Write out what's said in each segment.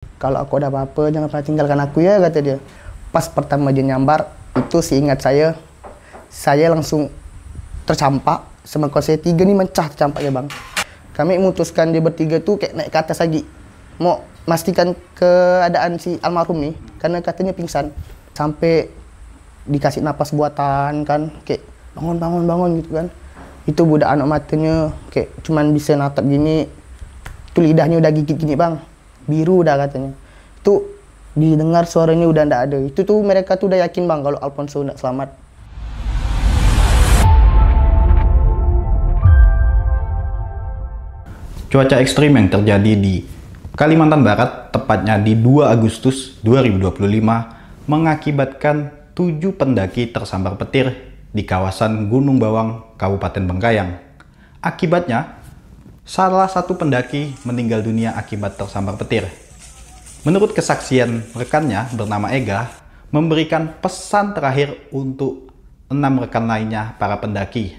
Kalau aku ada apa-apa jangan pernah tinggalkan aku ya, kata dia. Pas pertama dia nyambar, itu seingat saya langsung tercampak sama kawan saya tiga nih, mencah tercampaknya bang. Kami memutuskan dia bertiga tuh kayak naik ke atas lagi, mau pastikan keadaan si almarhum nih, karena katanya pingsan. Sampai dikasih napas buatan kan, kayak bangun gitu kan. Itu budak anak matanya kayak cuman bisa natap gini, tuh lidahnya udah gigit gini bang, biru udah katanya. Itu didengar suaranya udah ndak ada. Itu tuh mereka tuh udah yakin bang kalau Alfonso ndak selamat. Cuaca ekstrim yang terjadi di Kalimantan Barat, tepatnya di 2 Agustus 2025, mengakibatkan 7 pendaki tersambar petir di kawasan Gunung Bawang, Kabupaten Bengkayang. Akibatnya, salah satu pendaki meninggal dunia akibat tersambar petir. Menurut kesaksian rekannya bernama Ega, memberikan pesan terakhir untuk 6 rekan lainnya para pendaki.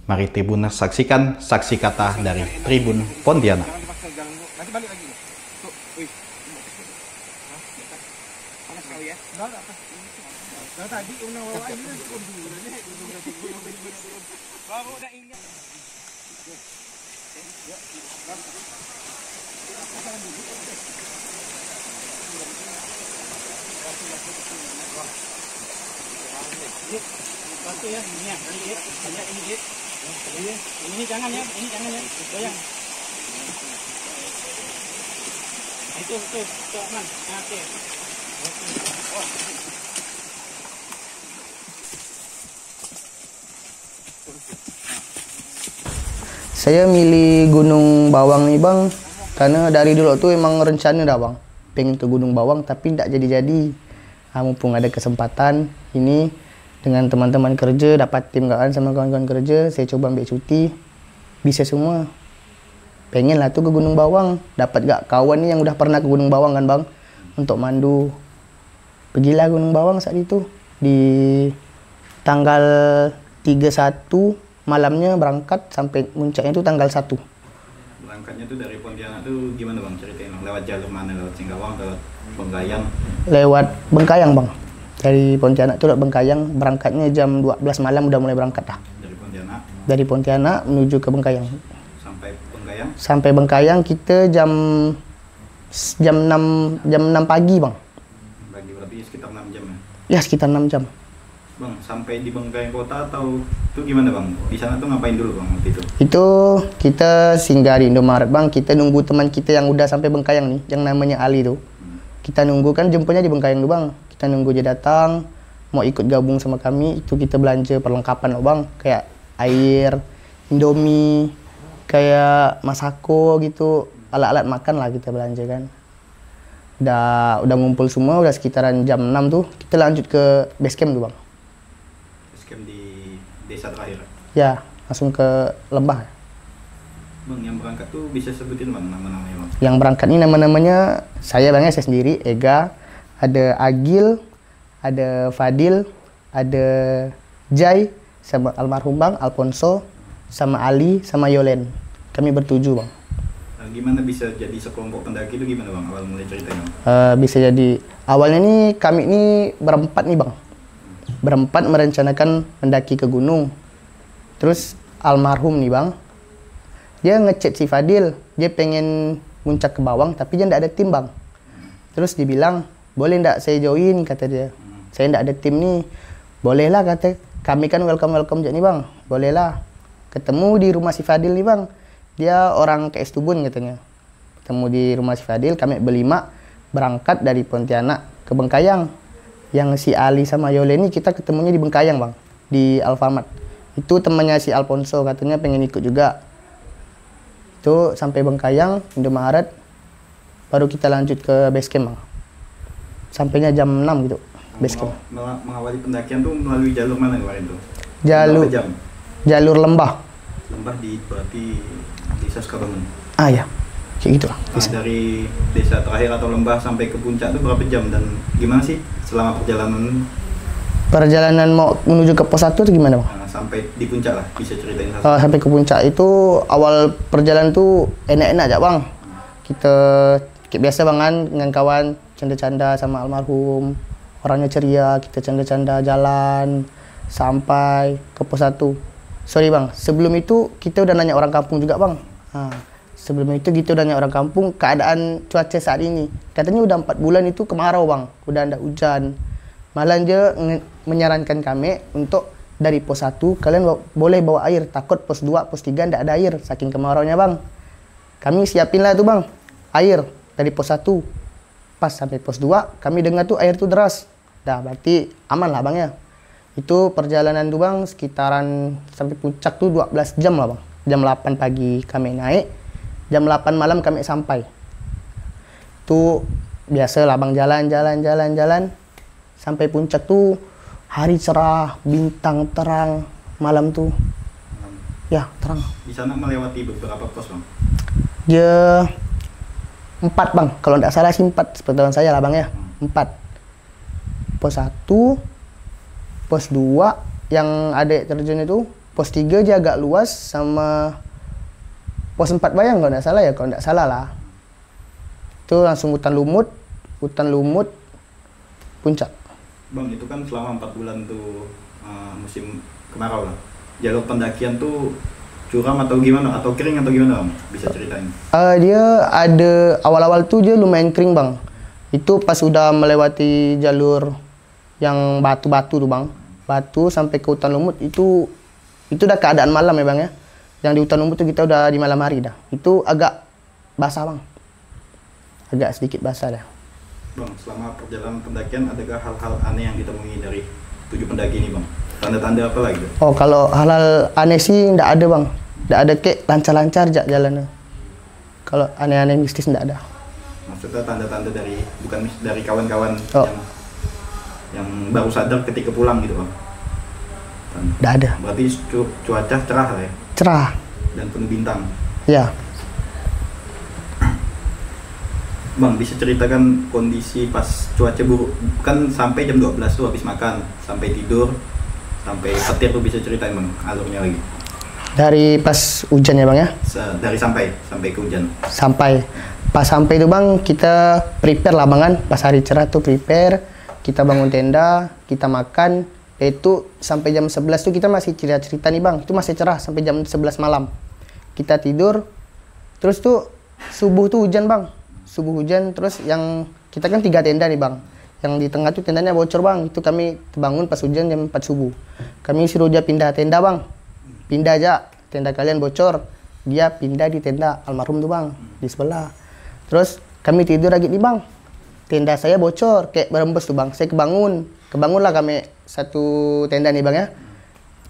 Mari Tribuners saksikan saksi kata dari Tribun Pontianak. Satu ya, ini ya, ini jangan ya, goyang. Itu aman. Oke. Oh. Saya milih Gunung Bawang nih bang, karena dari dulu tuh emang rencana dah bang, pengen ke Gunung Bawang tapi tidak jadi-jadi. Mumpung ada kesempatan ini dengan teman-teman kerja, dapat tim kawan sama kawan-kawan kerja, saya coba ambil cuti, bisa semua. Pengen lah tuh ke Gunung Bawang, dapat gak kawan nih yang udah pernah ke Gunung Bawang kan bang, untuk mandu. Pergilah Gunung Bawang saat itu, di tanggal 31 malamnya berangkat, sampai puncaknya itu tanggal 1. Berangkatnya tuh dari Pontianak tuh gimana bang, ceritain bang? Lewat jalur mana? Lewat Singkawang, lewat Bengkayang? Lewat Bengkayang bang, dari Pontianak tuh lewat Bengkayang, berangkatnya jam 12 malam udah mulai berangkat dah. Dari Pontianak? Dari Pontianak menuju ke Bengkayang. Sampai Bengkayang? Sampai Bengkayang kita jam 6 pagi bang. Bagi berarti sekitar 6 jam ya? Ya sekitar 6 jam. Bang, sampai di Bengkayang kota atau itu gimana bang? Di sana tuh ngapain dulu bang waktu itu? Itu kita singgah di Indomaret bang, kita nunggu teman kita yang udah sampai Bengkayang nih, yang namanya Ali tuh. Kita nunggu kan, jemputnya di Bengkayang dulu bang. Kita nunggu dia datang, mau ikut gabung sama kami, itu kita belanja perlengkapan loh bang, kayak air, Indomie, kayak Masako gitu, alat-alat makan lah kita belanja kan. Udah ngumpul semua, udah sekitaran jam 6 tuh, kita lanjut ke base camp tuh bang. Camp di desa terakhir? Ya, langsung ke lembah. Bang, yang berangkat tuh bisa sebutin bang nama-namanya bang? Yang berangkat ini nama-namanya, saya sendiri, Ega, ada Agil, ada Fadil, ada Jai, sama almarhum bang, Alfonso, sama Ali, sama Yolen. Kami bertujuh bang. Gimana bisa jadi sekelompok pendaki itu gimana bang? Awal mulai ceritanya? Bisa jadi, awalnya nih kami ini berempat nih bang. Berempat merencanakan mendaki ke gunung. Terus almarhum nih bang, dia ngechat si Fadil, dia pengen muncak ke Bawang tapi dia ndak ada tim bang. Terus dia bilang, boleh ndak saya join, kata dia. Saya ndak ada tim nih. Bolehlah, kata kami kan welcome aja nih bang, bolehlah. Ketemu di rumah si Fadil nih bang, dia orang KS Tubun katanya. Ketemu di rumah si Fadil, kami berlima berangkat dari Pontianak ke Bengkayang. Yang si Ali sama Yole ini kita ketemunya di Bengkayang bang, di Alfamart. Itu temannya si Alfonso, katanya pengen ikut juga. Itu sampai Bengkayang, Indomaret, baru kita lanjut ke base camp bang. Sampainya jam 6 gitu, base camp. Mengawali pendakian tuh melalui jalur mana kemarin tuh? Jalur lembah. Lembah berarti di Sukabumi? Ah ya, kayak gitu lah. Dari desa terakhir atau lembah sampai ke puncak itu berapa jam dan gimana sih selama perjalanan? Perjalanan mau menuju ke pos 1 itu gimana bang? Sampai di puncak lah, bisa ceritain satu. Sampai ke puncak itu awal perjalanan tuh enak-enak aja bang. Kayak biasa bang kan, dengan kawan canda-canda sama almarhum. Orangnya ceria, kita canda-canda jalan sampai ke pos 1. Sorry bang, sebelum itu kita udah nanya orang kampung juga bang. Sebelum itu kita udah nanya orang kampung keadaan cuaca saat ini. Katanya udah 4 bulan itu kemarau bang, udah ada hujan. Malah dia menyarankan kami untuk dari pos 1 kalian boleh bawa air, takut pos 2, pos 3 ndak ada air saking kemaraunya bang. Kami siapin lah tuh bang, air dari pos 1. Pas sampai pos 2 kami dengar tuh air tuh deras. Dah berarti aman lah bang ya. Itu perjalanan tuh bang sekitaran sampai puncak tuh 12 jam lah bang. Jam 8 pagi kami naik, jam 8 malam kami sampai. Tuh biasa lah bang, jalan sampai puncak tuh hari cerah, bintang terang, malam tuh ya terang. Di sana melewati beberapa pos bang? Dia 4 bang, kalau tidak salah sih 4 sepengetahuan saya lah bang ya. 4 pos 1, pos 2 yang adik terjun itu, pos 3 dia agak luas, sama pos 4 bayang kalau tidak salah ya, kalau tidak salah lah. Itu langsung hutan lumut puncak. Bang, itu kan selama 4 bulan tuh musim kemarau lah. Jalur pendakian tuh curam atau gimana? Atau kering atau gimana bang? Bisa ceritain? Dia ada awal-awal tuh dia lumayan kering bang. Itu pas udah melewati jalur yang batu-batu tuh bang. Batu sampai ke hutan lumut itu udah keadaan malam ya bang ya. Yang di hutan lumut tuh kita udah di malam hari dah. Itu agak basah bang. Agak sedikit basah dah. Bang, selama perjalanan pendakian adakah hal-hal aneh yang ditemui dari 7 pendaki ini bang? Tanda-tanda apa lagi? Oh, kalau hal-hal aneh sih nggak ada bang. Nggak ada, kayak lancar-lancar aja jalannya. Kalau aneh-aneh mistis nggak ada. Maksudnya tanda-tanda dari, bukan dari kawan-kawan Oh. yang baru sadar ketika pulang gitu bang? Nggak ada. Berarti cuaca cerah lah ya? Cerah. Dan penuh bintang. Ya. Bang, bisa ceritakan kondisi pas cuaca buruk? Kan sampai jam 12 tuh habis makan, sampai tidur, sampai petir tuh bisa ceritain bang, alurnya lagi. Dari pas hujan ya bang ya? Dari sampai ke hujan. Pas sampai itu bang, kita prepare lah bang kan. Pas hari cerah tuh prepare, kita bangun tenda, kita makan. Itu sampai jam 11 tuh kita masih cerita-cerita nih bang. Itu masih cerah sampai jam 11 malam. Kita tidur, terus tuh subuh tuh hujan bang. Subuh hujan, terus yang kita kan 3 tenda nih bang. Yang di tengah tuh tendanya bocor bang. Itu kami bangun pas hujan jam 4 subuh. Kami suruh dia pindah tenda bang. Pindah aja, tenda kalian bocor. Dia pindah di tenda almarhum tuh bang, di sebelah. Terus kami tidur lagi nih bang. Tenda saya bocor, kayak berembes tuh bang. Saya kebangunlah kami satu tenda nih bang ya.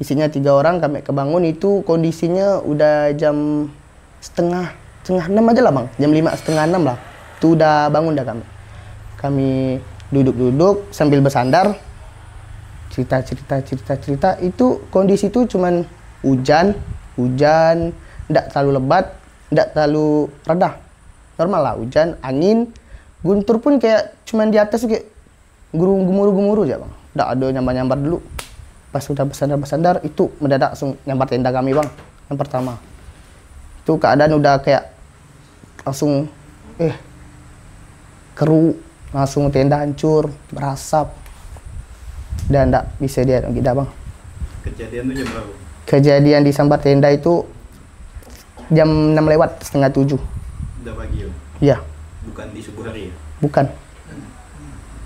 Isinya 3 orang, kami kebangun itu kondisinya udah jam setengah 6 aja lah bang. Jam 5, setengah 6 lah. Itu udah bangun dah kami. Kami duduk-duduk sambil bersandar. Cerita. Itu kondisi itu cuman hujan, ndak terlalu lebat, ndak terlalu reda. Normal lah, hujan, angin, guntur pun kayak cuman di atas tuh kayak gemuruh aja bang. Ndak ada nyambar dulu. Pas sudah bersandar, itu mendadak langsung nyambar tenda kami bang. Yang pertama. Itu keadaan udah kayak langsung keruh, langsung tenda hancur, berasap. Dan ndak bisa dia gitu bang. Kejadian tuh jam berapa? Kejadian di sambar tenda itu jam 6 lewat, setengah 7. Udah pagi ya? Iya. Bukan di subuh hari ya? Bukan.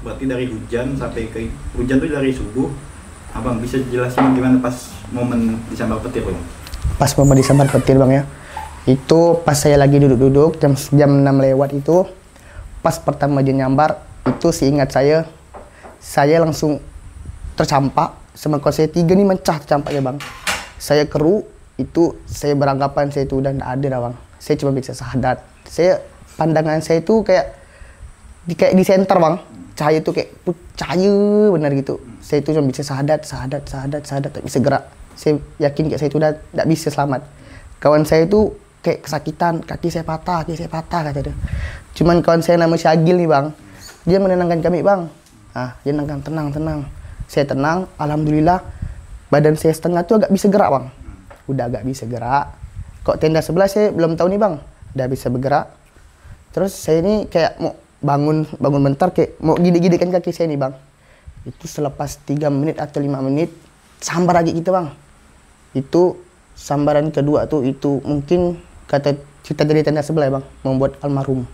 Berarti dari hujan sampai ke hujan tuh dari subuh. Abang bisa jelasin gimana pas momen di sambar petir bang? Pas momen di sambar petir bang ya. Itu pas saya lagi duduk-duduk jam 6 lewat itu. Pas pertama dia nyambar, itu seingat saya langsung tercampak. Sama kalau saya 3 nih mencah tercampaknya bang. Saya keruh, itu saya beranggapan saya itu udah nggak ada dah bang. Saya cuma bisa sadar. Pandangan saya itu kayak di center bang. Cahaya itu kayak cahaya benar gitu. Saya itu cuma bisa sadar, tak bisa gerak. Saya yakin kayak saya itu udah nggak bisa selamat. Kawan saya itu kayak kesakitan, kaki saya patah kata dia. Cuman kawan saya nama Syagil nih bang. Dia menenangkan kami bang. Dia menenangkan, tenang. Saya tenang, alhamdulillah. Badan saya setengah tuh agak bisa gerak bang. Udah agak bisa gerak. Kok tenda sebelah saya belum tahu nih bang. Udah bisa bergerak. Terus saya ini kayak mau bangun bentar, kayak mau gede-gedekan kaki saya nih bang. Itu selepas 3 menit atau 5 menit sambar lagi gitu bang. Itu sambaran kedua tuh, itu mungkin kata kita dari tenda sebelah ya bang, membuat almarhum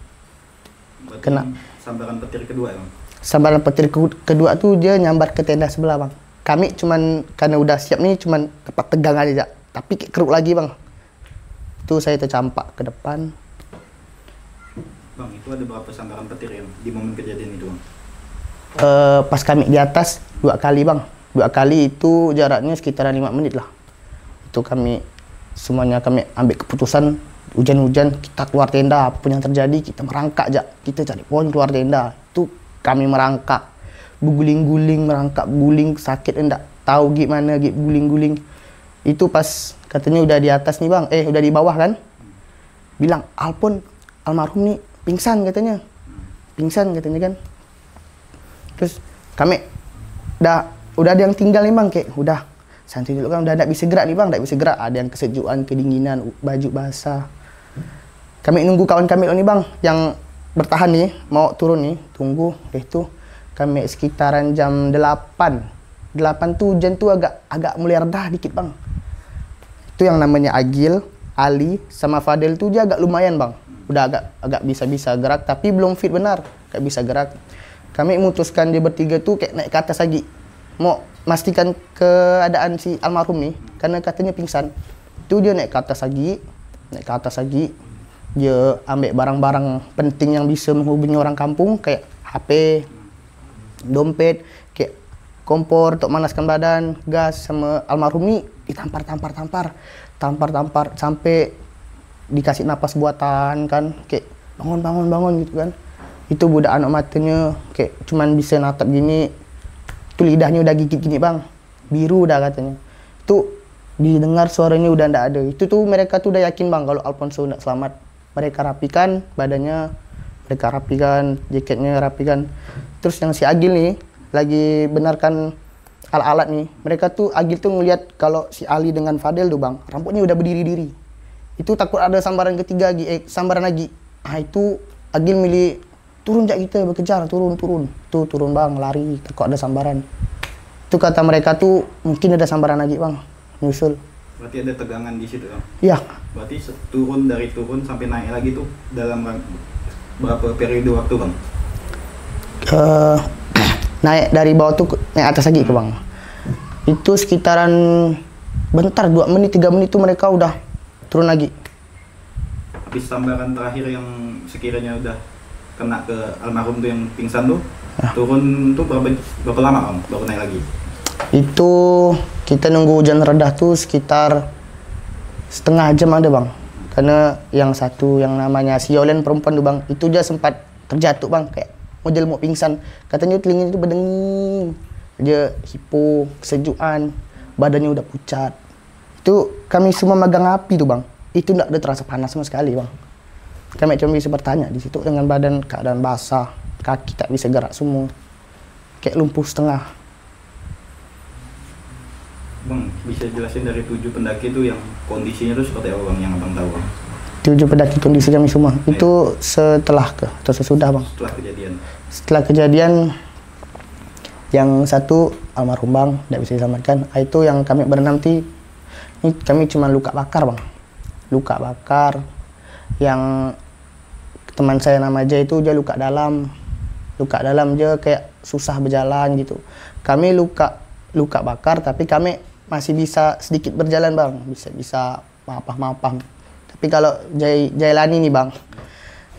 kena. Sambaran petir kedua ya bang? Sambaran petir kedua tuh dia nyambar ke tenda sebelah bang. Kami cuman karena udah siap nih cuman dapat tegang aja, tapi kayak keruk lagi bang. Itu saya tercampak ke depan. Bang, itu ada berapa sambaran petir yang di momen kejadian itu bang? Pas kami di atas 2 kali bang. 2 kali itu jaraknya sekitaran 5 menit lah. Itu semuanya kami ambil keputusan, hujan-hujan kita keluar tenda, apapun yang terjadi kita merangkak aja. Kita cari pohon keluar tenda. Itu kami merangkak, berguling-guling, merangkak guling, sakit enggak tahu gimana gitu, guling-guling. Itu pas katanya udah di atas nih bang, udah di bawah kan, bilang almarhum nih pingsan katanya kan. Terus kami udah ada yang tinggal nih bang, kayak udah santai dulu kan, udah tidak bisa gerak nih bang, tidak bisa gerak. Ada yang kesejukan, kedinginan, baju basah. Kami nunggu kawan kami nih bang, yang bertahan nih, mau turun nih, tunggu. Itu kami sekitaran jam 8 tuh hujan tuh agak mulai reda dikit bang. Itu yang namanya Agil, Ali, sama Fadel tuh dia agak lumayan bang. Udah agak bisa gerak, tapi belum fit benar, gak bisa gerak. Kami memutuskan dia bertiga tuh kayak naik ke atas lagi, mau memastikan keadaan si almarhum nih, karena katanya pingsan. Itu dia naik ke atas lagi, dia ambil barang-barang penting yang bisa menghubungi orang kampung, kayak HP, dompet, kayak kompor untuk manaskan badan, gas, sama almarhum nih ditampar sampai dikasih napas buatan kan, kayak bangun gitu kan. Itu budak anak matanya kayak cuman bisa natap gini, tuh lidahnya udah gigit gini bang, biru udah katanya. Itu didengar suaranya udah ndak ada. Itu tuh mereka tuh udah yakin bang kalau Alfonso ndak selamat. Mereka rapikan badannya, mereka rapikan jaketnya, rapikan. Terus yang si Agil nih lagi benarkan alat-alat nih, mereka tuh Agil tuh ngelihat kalau si Ali dengan Fadel tuh bang, rambutnya udah berdiri-diri. Itu takut ada sambaran ketiga lagi, sambaran lagi. Itu Agil milih turun jak kita berkejar, turun. Tuh turun bang, lari, takut ada sambaran. Itu kata mereka tuh mungkin ada sambaran lagi bang, nyusul. Berarti ada tegangan di situ bang? Iya. Berarti dari turun sampai naik lagi tuh dalam berapa periode waktu bang? Naik dari bawah tuh naik atas lagi ke bang. Itu sekitaran bentar, 2 menit 3 menit tuh mereka udah turun lagi. Habis sambaran terakhir yang sekiranya udah kena ke almarhum tuh yang pingsan tuh, turun tuh berapa lama bang baru naik lagi? Itu kita nunggu hujan reda tuh sekitar setengah jam ada bang. Karena yang satu yang namanya si Yolen perempuan tuh bang, itu dia sempat terjatuh bang, kayak model mau pingsan. Katanya telinganya itu berdenging, dia hipo, kesejukan, badannya udah pucat. Itu kami semua megang api tuh bang, itu enggak ada terasa panas sama sekali bang. Kami cuma bisa bertanya di situ dengan badan keadaan basah, kaki tak bisa gerak semua, kayak lumpuh setengah. Bang, bisa jelasin dari 7 pendaki itu yang kondisinya itu seperti apa bang, yang abang tahu bang? 7 pendaki kondisi kami semua, itu setelah atau sesudah bang? Setelah kejadian, yang satu almarhum bang, tidak bisa diselamatkan. Itu yang kami berenam ini kami cuma luka bakar bang. Luka bakar, yang teman saya nama Jay itu dia luka dalam dia kayak susah berjalan gitu. Kami luka bakar, tapi kami masih bisa sedikit berjalan bang, bisa mapah. Tapi kalau Jailani nih bang,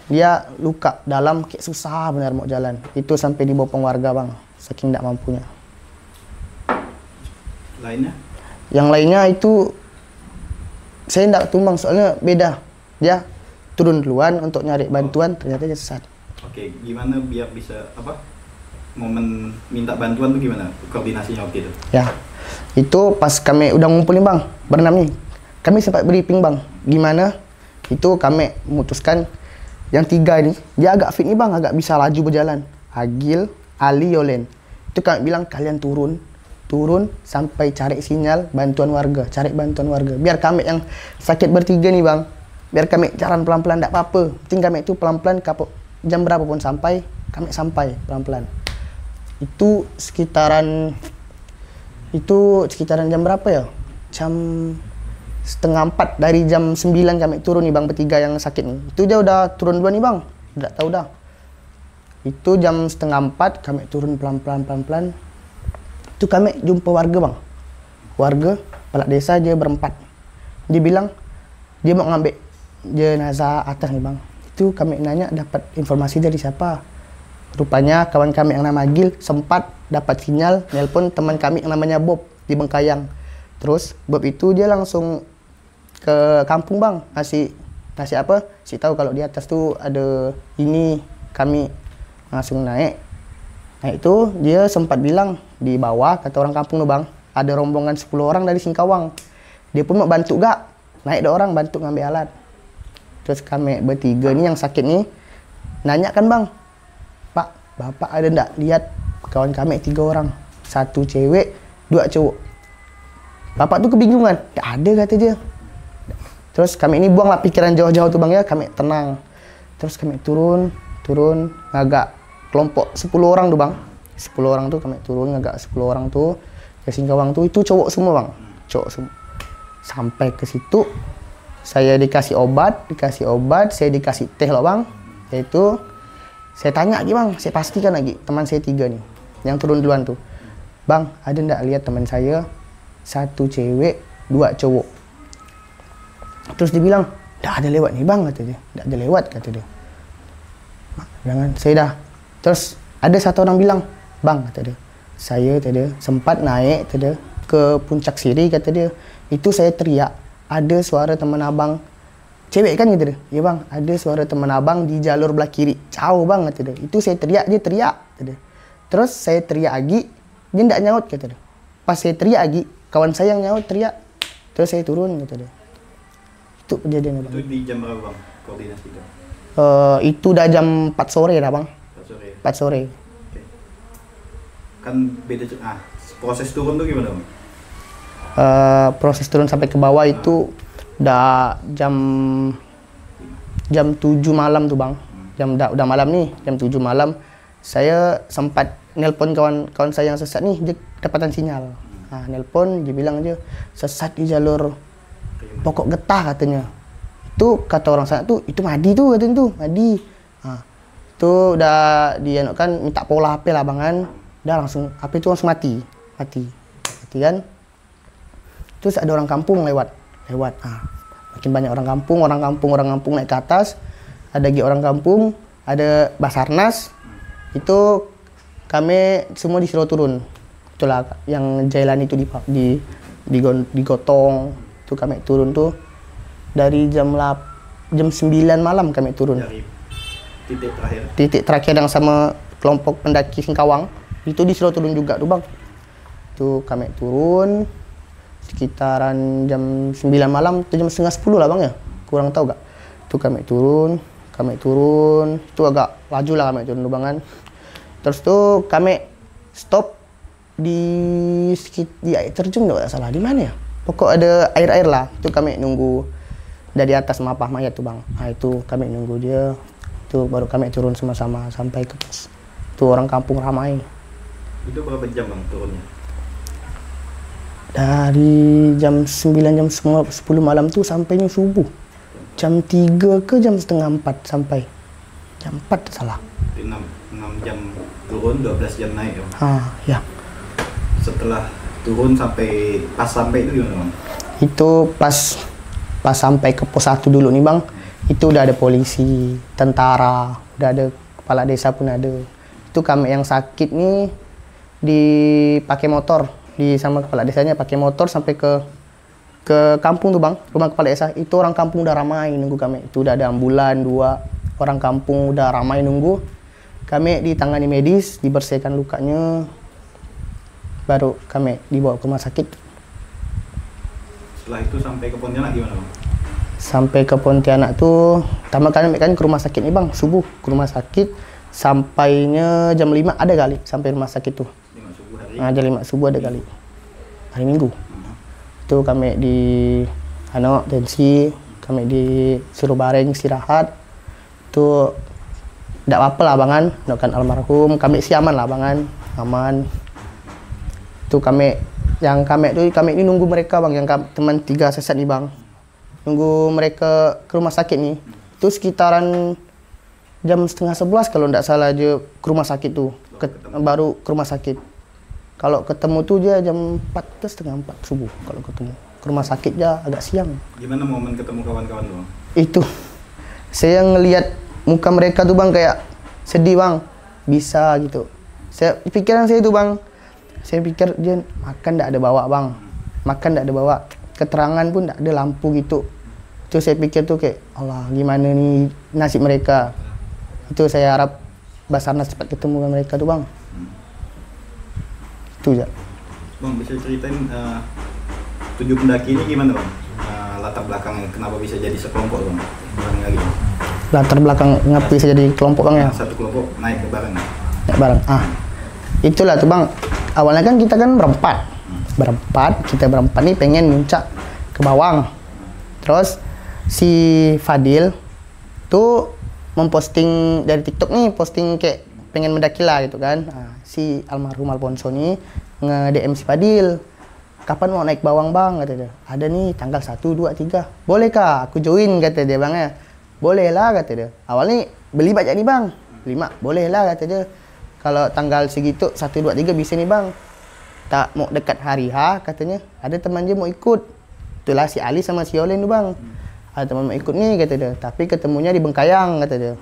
dia luka dalam kayak susah benar mau jalan. Itu sampai dibopong warga bang, saking tidak mampunya. Lainnya? Yang lainnya itu saya tidak tahu bang, soalnya beda. Dia turun duluan untuk nyari bantuan, ternyata dia sesat. Oke, gimana biar bisa momen minta bantuan tuh gimana koordinasinya waktu itu? Ya, itu pas kami udah ngumpulin bang, berenam nih, kami sempat briefing bang, gimana? Itu kami memutuskan yang 3 ini, dia agak fit nih bang, agak bisa laju berjalan. Agil, Ali, Yolen. Itu kami bilang kalian turun sampai cari sinyal bantuan warga, Biar kami yang sakit bertiga nih bang, biar kami jalan pelan-pelan tidak apa-apa. Penting kami itu pelan-pelan jam berapa pun sampai, kami sampai pelan-pelan. Itu sekitaran jam berapa ya? Jam setengah 4, dari jam 9 kami turun nih bang, bertiga yang sakit nih. Itu dia udah turun dua nih bang, udah tahu dah. Itu jam setengah 4 kami turun pelan-pelan. Itu kami jumpa warga bang, warga kepala desa, dia berempat. Dia bilang dia mau ngambil jenazah atas nih bang. Itu kami nanya dapat informasi dari siapa. Rupanya kawan kami yang nama Gil sempat dapat sinyal nelpon teman kami yang namanya Bob di Bengkayang. Terus Bob itu dia langsung ke kampung bang, ngasih apa? Si tahu kalau di atas tuh ada ini. Kami langsung naik itu dia sempat bilang di bawah, kata orang kampung tuh bang, ada rombongan 10 orang dari Singkawang. Dia pun mau bantu gak? Naik ada orang bantu ngambil alat. Terus kami bertiga nih yang sakit nih nanya kan bang, Pak, bapak ada ndak lihat kawan kami 3 orang, 1 cewek 2 cowok. Bapak tuh kebingungan, nggak ada kata dia. Terus kami ini buanglah pikiran jauh-jauh tuh bang ya, kami tenang. Terus kami turun agak kelompok 10 orang tuh bang, 10 orang tuh kami turun agak 10 orang tuh ke Singkawang tuh, itu cowok semua bang, cowok semua. Sampai ke situ saya dikasih obat, saya dikasih teh loh bang. Yaitu saya tanya lagi bang, saya pastikan lagi teman saya 3 nih yang turun duluan tuh, bang ada ndak lihat teman saya 1 cewek 2 cowok. Terus dibilang ndak ada lewat nih bang, kata dia, ndak ada lewat kata dia. Jangan, saya dah. Terus ada 1 orang bilang, bang kata dia, saya tadi sempat naik tadi ke puncak Siri kata dia. Itu saya teriak, ada suara teman abang cewek kan gitu deh. Ya bang, ada suara teman abang di jalur belah kiri. Jauh bang kata dia. Itu saya teriak, dia teriak kata dia. Terus saya teriak lagi, dia tidak nyaut kata dia. Pas saya teriak lagi, kawan saya yang nyaut teriak. Terus saya turun kata dia. Itu kejadiannya bang. Itu di jam berapa bang koordinasi itu? Itu udah jam 4 sore dah bang. 4 sore. 4 sore. Oke. Kan beda proses turun tuh gimana bang? Proses turun sampai ke bawah itu udah jam 7 malam tuh bang. Udah malam nih, jam 7 malam. Saya sempat nelpon kawan saya yang sesat nih, dia dapatan sinyal. Nah, nelpon, dia bilang aja sesat di jalur Pokok Getah katanya. Itu kata orang sana tuh, itu Madi tuh katanya tuh, Madi. Nah, itu udah dia kan minta pola HP lah bang kan. Udah langsung HP itu langsung mati kan. Terus ada orang kampung lewat. Ah, makin banyak orang kampung naik ke atas. Ada lagi orang kampung, ada Basarnas. Itu kami semua disuruh turun. Itulah yang jalan itu digotong. Itu kami turun tuh dari jam 9 malam kami turun. Dari titik terakhir. Titik terakhir yang sama kelompok pendaki Singkawang itu disuruh turun juga tuh bang. Itu kami turun sekitaran jam 9 malam atau jam setengah 10 lah bang ya, kurang tahu gak. Itu kami turun itu agak laju lah kami turun lubangan. Terus tuh kami stop di air terjun nggak salah, di mana ya, pokok ada air lah. Itu kami nunggu dari atas mapah mayat tuh bang. Nah itu kami nunggu dia, itu baru kami turun sama-sama sampai ke pos. Itu orang kampung ramai. Itu berapa jam bang turunnya? Dari jam 9 jam 10 malam tuh sampainya subuh. Jam 3 ke jam setengah 4 sampai. Jam 4 salah. 6 jam turun, 12 jam naik ya? Ya. Setelah turun sampai itu gimana bang? Itu pas sampai ke pos 1 dulu nih bang. Itu udah ada polisi, tentara, udah ada kepala desa pun ada. Itu kami yang sakit nih dipakai motor. Sama kepala desanya pakai motor sampai ke kampung tuh bang, rumah kepala desa. Itu orang kampung udah ramai nunggu kami. Itu udah ada ambulan 2 orang kampung udah ramai nunggu. Kami ditangani medis, dibersihkan lukanya, baru kami dibawa ke rumah sakit. Setelah itu sampai ke Pontianak gimana bang? Sampai ke Pontianak tuh pertama kali kan ke rumah sakit nih bang, subuh ke rumah sakit. Sampainya jam 5 ada kali sampai rumah sakit tuh. Jam 5 subuh ada kali, hari Minggu. Itu kami di tensi, Kami disuruh bareng istirahat. Itu tidak apa-apa lah bangan, doakan almarhum. Kami sih aman lah bangan, aman. Itu kami ini nunggu mereka bang, yang teman 3 sesat nih bang. Nunggu mereka ke rumah sakit nih. Itu sekitaran jam setengah 11 kalau tidak salah aja ke rumah sakit tuh. Baru ke rumah sakit. Kalau ketemu tuh dia jam 4 setengah 4 subuh kalau ketemu. Ke rumah sakit ya agak siang. Gimana momen ketemu kawan-kawan bang? Itu saya ngelihat muka mereka tuh bang kayak sedih bang, bisa gitu. Pikiran saya itu bang, saya pikir dia makan tidak ada bawa bang, makan tidak ada bawa, keterangan pun tidak ada, lampu gitu. Itu saya pikir tuh kayak Allah gimana nih nasib mereka. Itu saya harap Basarnas cepat ketemu dengan mereka tuh bang. Itu ya. Bang bisa ceritain 7 pendaki ini gimana bang? Latar belakangnya kenapa bisa jadi sekelompok bang? Lagi. Latar belakang ngapa bisa jadi kelompok bang ya? Satu kelompok naik ke bareng. Naik bareng. Itulah tuh bang. Awalnya kan kita kan berempat. Kita berempat nih pengen muncak ke Bawang. Terus si Fadil tuh memposting dari TikTok nih, posting kayak pengen mendaki lah gitu kan. Si almarhum Alfonso nih nge-DM si Fadil. Kapan mau naik Bawang bang? Kata dia. Ada nih tanggal 1, 2, 3. Boleh kah? Aku join kata dia bang ya. Boleh lah kata dia. Awalnya beli banyak nih bang. 5. Boleh lah kata dia. Kalau tanggal segitu 1, 2, 3 bisa nih bang. Tak mau dekat hari H katanya. Ada teman dia mau ikut. Itulah si Ali sama si Yolen tuh bang. Ada teman mau ikut nih kata dia. Tapi ketemunya di Bengkayang kata dia.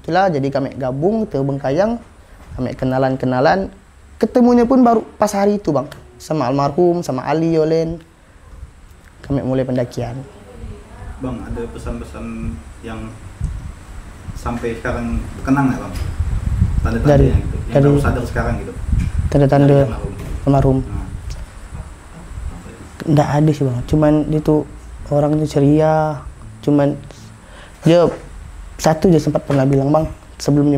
Itulah jadi kami gabung ke Bengkayang. Kami kenalan. Ketemunya pun baru pas hari itu bang. Sama almarhum, sama Ali Yolen. Kami mulai pendakian. Bang, ada pesan-pesan yang sampai sekarang kenang nggak bang? Tanda-tanda yang gitu, yang kamu sadar sekarang gitu? Tanda-tanda almarhum. Nggak ada sih bang, cuman dia tuh orang tuh ceria. Cuman dia satu aja sempat pernah bilang bang, sebelum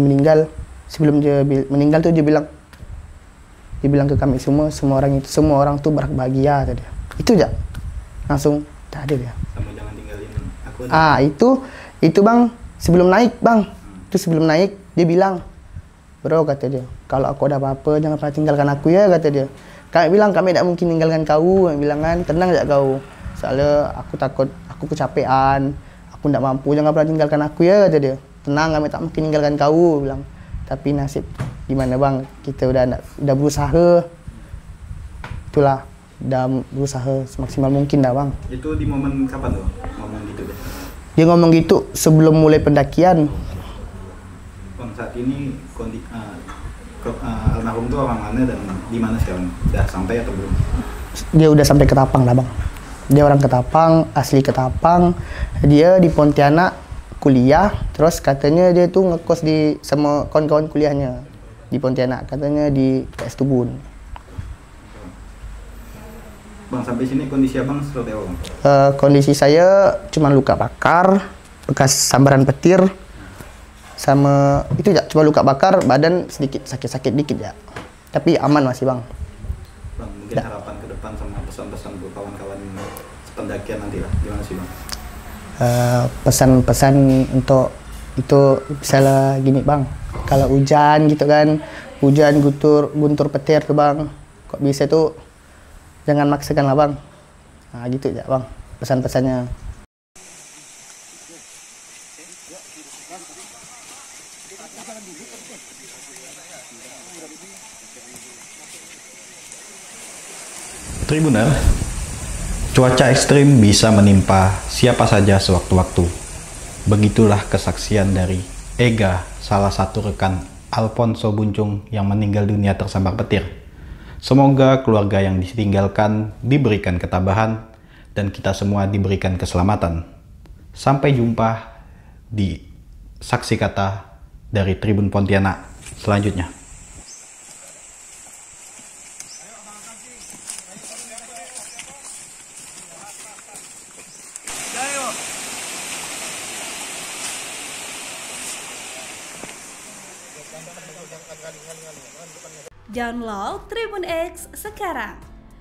dia meninggal tuh dia bilang ke kami semua orang tuh berbahagia tadi. Itu aja, langsung tak ada dia. Kamu jangan tinggalin aku aja. Itu bang, sebelum naik bang. Itu sebelum naik dia bilang, bro kata dia, kalau aku ada apa-apa jangan pernah tinggalkan aku ya kata dia. Kami bilang kami tidak mungkin tinggalkan kau. Kami bilang kan tenang aja kau. Soalnya aku takut aku kecapean, aku tidak mampu, jangan pernah tinggalkan aku ya kata dia. Tenang kami tak mungkin tinggalkan kau bilang. Tapi nasib gimana bang, kita udah berusaha. Itulah, udah berusaha semaksimal mungkin dah bang. Itu di momen kapan tuh ngomong gitu deh? Dia ngomong gitu sebelum mulai pendakian. Bang, saat ini almarhum tuh orang mana dan di mana sekarang? Udah sampai atau belum? Dia udah sampai Ketapang lah bang. Dia orang Ketapang, asli Ketapang. Dia di Pontianak kuliah, terus katanya dia tuh ngekos sama kawan-kawan kuliahnya di Pontianak, katanya di PS Tubun. Bang, sampai sini kondisi abang seperti apa bang? Kondisi saya cuma luka bakar, bekas sambaran petir, sama itu ya, cuma luka bakar, badan sedikit sakit-sakit dikit ya. Tapi aman masih bang. Bang, mungkin harapan ke depan sama pesan-pesan buat kawan-kawan pendakian nanti lah, gimana sih bang? Pesan-pesan untuk itu misalnya gini bang, kalau hujan gitu kan, hujan guntur petir tuh bang, kok bisa tuh jangan maksakan lah bang. Nah gitu ya bang pesan-pesannya. Tribuner, cuaca ekstrim bisa menimpa siapa saja sewaktu-waktu. Begitulah kesaksian dari Ega, salah satu rekan Alfonso Buncung yang meninggal dunia tersambar petir. Semoga keluarga yang ditinggalkan diberikan ketabahan dan kita semua diberikan keselamatan. Sampai jumpa di saksi kata dari Tribun Pontianak selanjutnya. Download Tribun X sekarang,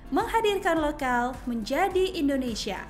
menghadirkan lokal menjadi Indonesia.